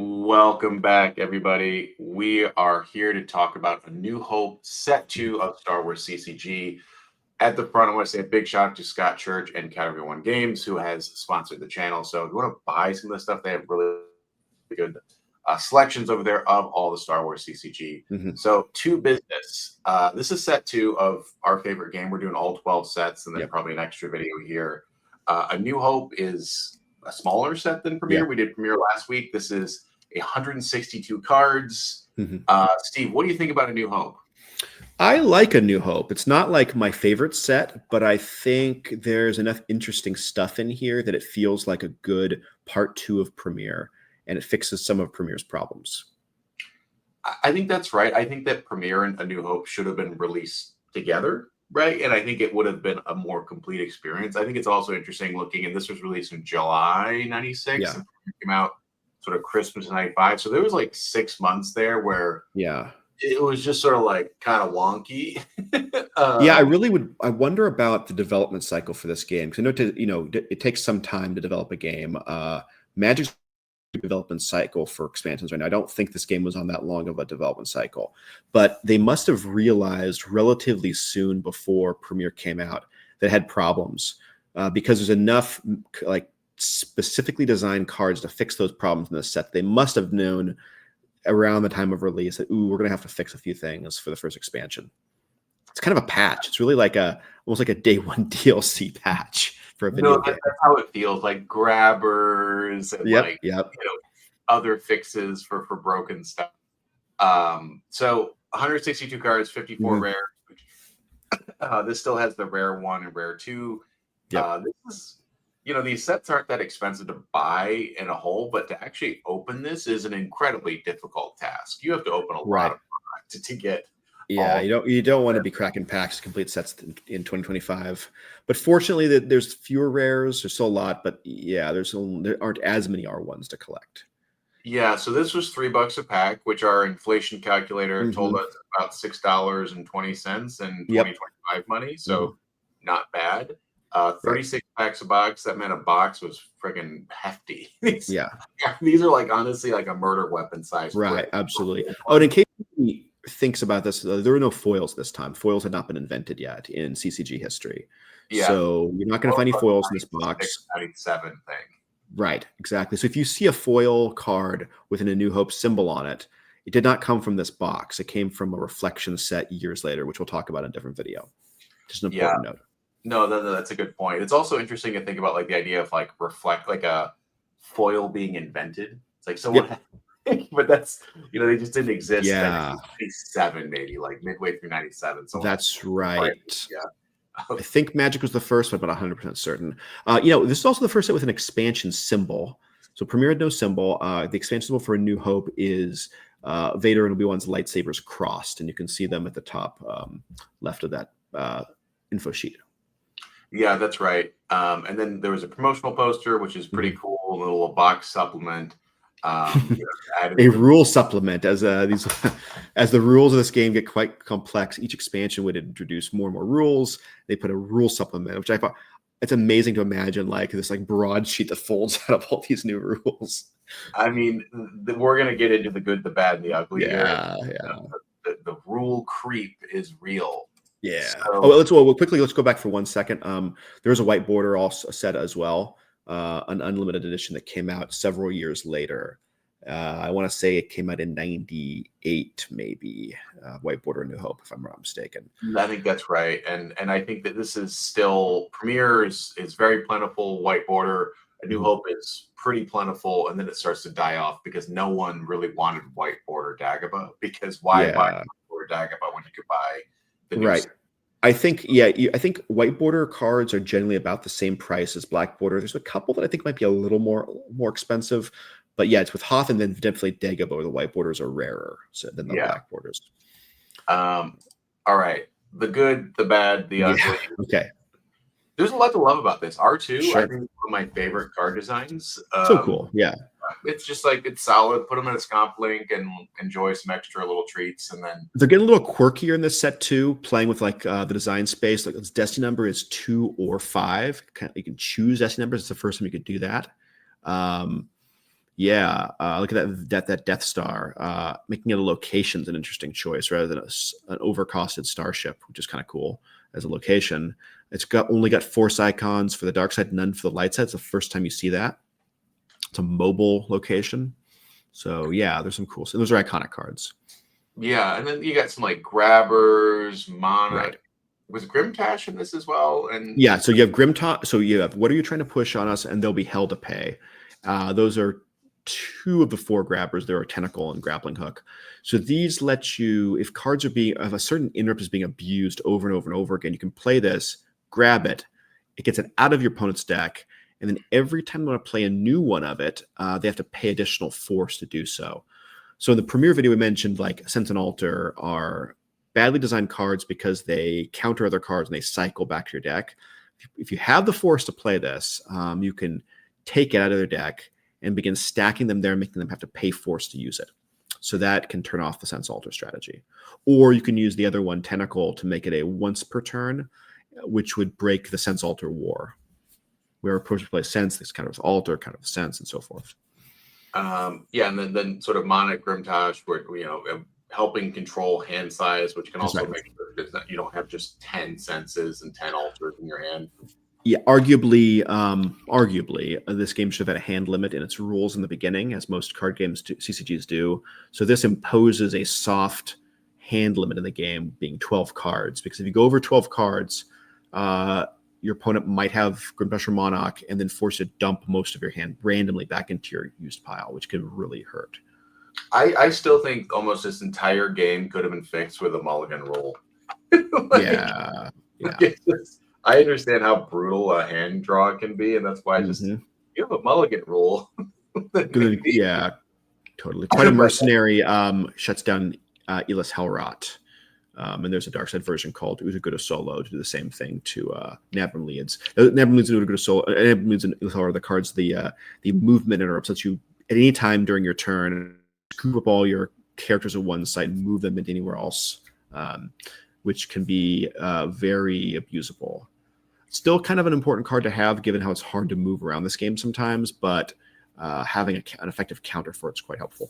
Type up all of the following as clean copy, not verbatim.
Welcome back, everybody. We are here to talk about A New Hope, Set 2 of Star Wars CCG. At the front, I want to say a big shout out to Scott Church and Category 1 Games, who has sponsored the channel. So if you want to buy some of the stuff, they have really good selections over there of all the Star Wars CCG. So to business, this is set 2 of our favorite game. We're doing all 12 sets and then probably an extra video here. A New Hope is a smaller set than Premiere. We did Premiere last week. This is 162 cards. Steve, what do you think about A New Hope? I like A New Hope. It's not like my favorite set, but I think there's enough interesting stuff in here that it feels like a good part 2 of Premiere, and it fixes some of Premiere's problems. I think that's right. I think that Premiere and A New Hope should have been released together, right? And I think it would have been a more complete experience. I think it's also interesting looking, and this was released in July 96, and came out sort of Christmas 95. So there was like 6 months there where it was just sort of like kind of wonky. I wonder about the development cycle for this game, because I know it takes some time to develop a game. Magic's development cycle for expansions right now, I don't think this game was on that long of a development cycle, but they must have realized relatively soon before Premiere came out that it had problems, because there's enough like specifically designed cards to fix those problems in the set. They must have known around the time of release that, we're going to have to fix a few things for the first expansion. It's kind of a patch. It's really like almost like a day one DLC patch for a video game. That's how it feels, like grabbers and other fixes for broken stuff. So 162 cards, 54 rare. This still has the rare 1 and rare 2. This is, these sets aren't that expensive to buy in a whole, but to actually open this is an incredibly difficult task. You have to open a lot of products to get. You don't want to be cracking packs to complete sets in 2025. But fortunately, there's fewer rares. There's still a lot, but there aren't as many R1s to collect. Yeah, so this was $3 a pack, which our inflation calculator told us about $6.20 in 2025 money. So not bad. 36 packs a box. That meant a box was friggin' hefty. These are like honestly like a murder weapon size. Right, absolutely. Oh, and in case anybody thinks about this, there were no foils this time. Foils had not been invented yet in CCG history. So you're not going to find any foils in this box. 97 thing. Right, exactly. So if you see a foil card with an A New Hope symbol on it, it did not come from this box. It came from a reflection set years later, which we'll talk about in a different video. Just an important note. No, that's a good point. It's also interesting to think about like the idea of like like a foil being invented. It's like someone, but that's they just didn't exist. Yeah, 97 maybe like midway through 97. So that's right. I think Magic was the first one, but 100% certain. This is also the first set with an expansion symbol. So Premiere had no symbol. The expansion symbol for A New Hope is Vader and Obi-Wan's lightsabers crossed, and you can see them at the top left of that info sheet. Yeah, that's right. And then there was a promotional poster, which is pretty cool. A little box supplement. A rule supplement as the rules of this game get quite complex. Each expansion would introduce more and more rules. They put a rule supplement, which I thought it's amazing to imagine, like this like broadsheet that folds out of all these new rules. I mean, we're gonna get into the good, the bad, and the ugly. The rule creep is real. Yeah. So, let's go back for 1 second. There was a white border also set as well, an unlimited edition that came out several years later. I want to say it came out in 98, maybe. White border, New Hope, if I'm not mistaken. I think that's right, and I think that this is still Premiere is very plentiful. White border, A New Hope is pretty plentiful, and then it starts to die off because no one really wanted white border Dagobah, because why buy white border Dagobah when you could buy the new set? I think white border cards are generally about the same price as black border. There's a couple that I think might be a little more expensive, but it's with Hoth and then definitely Dagobah, where the white borders are rarer than the black borders. All right, the good, the bad, the ugly. Okay. There's a lot to love about this. R2, I think, is one of my favorite card designs. So cool. Yeah. It's just like, it's solid. Put them in a Scomp Link and enjoy some extra little treats. And then they're getting a little quirkier in this set too, playing with like the design space. Like its destiny number is 2 or 5. You can choose destiny numbers. It's the first time you could do that. Yeah, look at that Death Star. Making it a location's an interesting choice rather than an overcosted starship, which is kind of cool as a location. It's only got Force icons for the dark side, none for the light side. It's the first time you see that. It's a mobile location. So yeah, there's some cool. So those are iconic cards. Yeah, and then you got some like grabbers, mana. Right. Was Grimtash in this as well? And Yeah, so you have Grimtop. So you have what are you trying to push on us, and they'll be hell to pay. Those are two of the four grabbers. There are Tentacle and Grappling Hook. So these let you, if cards are being, if a certain interrupt is being abused over and over and over again, you can play this, grab it, it gets it out of your opponent's deck, and then every time they want to play a new one of it, they have to pay additional force to do so. So in the premiere video, we mentioned like Sense and Alter are badly designed cards because they counter other cards and they cycle back to your deck. If you have the force to play this, you can take it out of their deck and begin stacking them there, making them have to pay force to use it. So that can turn off the Sense Alter strategy. Or you can use the other one, Tentacle, to make it a once per turn, which would break the Sense Alter war. Where a person plays Sense, this kind of Alter, kind of Sense, and so forth. Yeah, and then sort of mana Grimtash, where helping control hand size, which can also make sure that you don't have just 10 senses and 10 alters in your hand. Yeah, arguably, this game should have had a hand limit in its rules in the beginning, as most card games CCGs do. So this imposes a soft hand limit in the game, being 12 cards. Because if you go over 12 cards, your opponent might have Grimdash or Monarch and then force you to dump most of your hand randomly back into your used pile, which could really hurt. I still think almost this entire game could have been fixed with a mulligan rule. Yeah. I understand how brutal a hand draw can be, and that's why you have a mulligan rule. Yeah, totally. Quite a mercenary shuts down Elis Hellrot. And there's a dark side version called Utaguda Solo to do the same thing to Nabram Leads. Nabram Leads and Utaguda Solo, Nabram Leads and Elis Hellrot are the cards, the movement interrupts that you, at any time during your turn, scoop up all your characters at one site and move them into anywhere else, which can be very abusable. Still kind of an important card to have, given how it's hard to move around this game sometimes, but having an effective counter for it's quite helpful.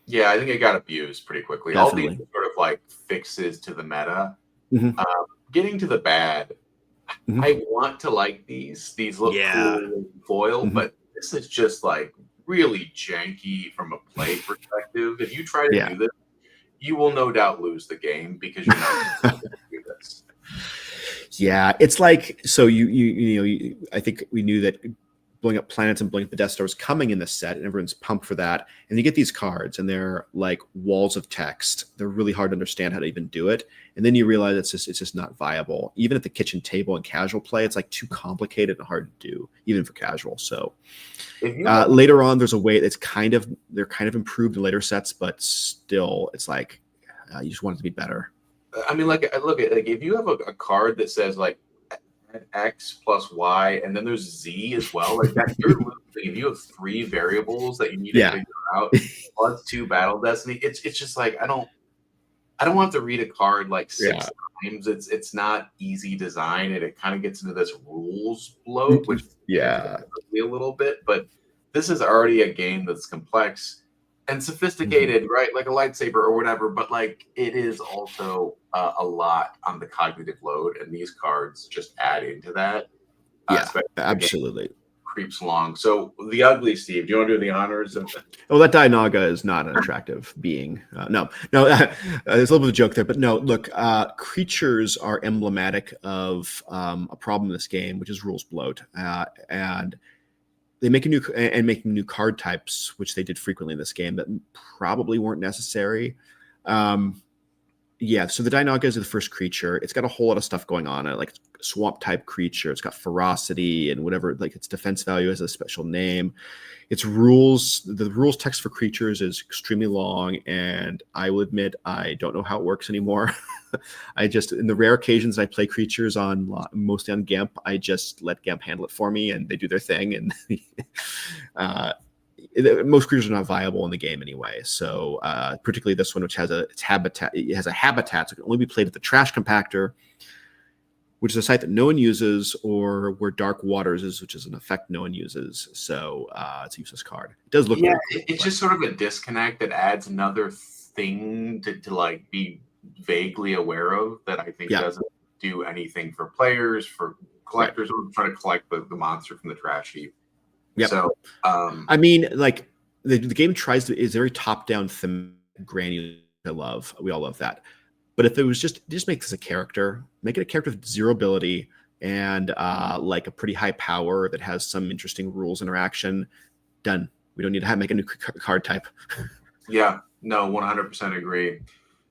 Yeah, I think it got abused pretty quickly. Definitely. All these sort of like fixes to the meta. Getting to the bad, I want to like these. These look cool foil, but this is just like really janky from a play perspective. If you try to do this, you will no doubt lose the game because you're not going to do this. Yeah, it's like, so I think we knew that blowing up planets and blowing up the Death Star was coming in this set, and everyone's pumped for that. And you get these cards, and they're like walls of text. They're really hard to understand how to even do it. And then you realize it's just not viable. Even at the kitchen table in casual play, it's like too complicated and hard to do, even for casual. So later on, there's a way that's they're kind of improved in later sets, but still, it's like you just want it to be better. I mean, look at if you have a card that says like X plus Y, and then there's Z as well. Like that, you're losing. If you have 3 variables that you need to figure out, plus 2 battle destiny, it's just like I don't want to read a card like 6 times. It's not easy design, and it kind of gets into this rules bloat, which a little bit. But this is already a game that's complex and sophisticated, right? Like a lightsaber or whatever. But like it is also a lot on the cognitive load, and these cards just add into that. Absolutely. Creeps along. So the ugly, Steve, do you want to do the honors of Oh, that Dianaga is not an attractive being. No, there's a little bit of a joke there, but no, look, creatures are emblematic of a problem in this game, which is rules bloat. And they make making new card types, which they did frequently in this game, that probably weren't necessary. So the Dianaga is the first creature. It's got a whole lot of stuff going on. Like swamp type creature. It's got ferocity and whatever. Like its defense value has a special name. Its rules, the rules text for creatures is extremely long, and I will admit I don't know how it works anymore. I just, in the rare occasions I play creatures mostly on GAMP, I just let GAMP handle it for me, and they do their thing. And most creatures are not viable in the game anyway. So particularly this one, which has a habitat, so it can only be played at the trash compactor. which is a site that no one uses, or where Dark Waters is, which is an effect no one uses. So it's a useless card. It does look Yeah, really cool, it's but just sort of a disconnect that adds another thing to like be vaguely aware of that I think yeah, doesn't do anything for players, for right. collectors who are trying to collect the monster from the trash heap. Yep. So I mean, like the game tries to is very top down, granular. I love. We all love that. But if it was just make this a character, make it a character with zero ability and like a pretty high power that has some interesting rules interaction. Done. We don't need to make a new card type. yeah, no, 100% agree.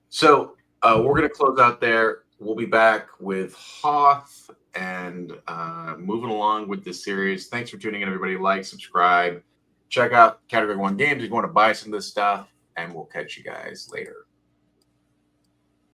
So we're going to close out there. We'll be back with Hoth and moving along with this series. Thanks for tuning in, everybody. Like, subscribe, check out Category 1 Games if you want to buy some of this stuff, and we'll catch you guys later.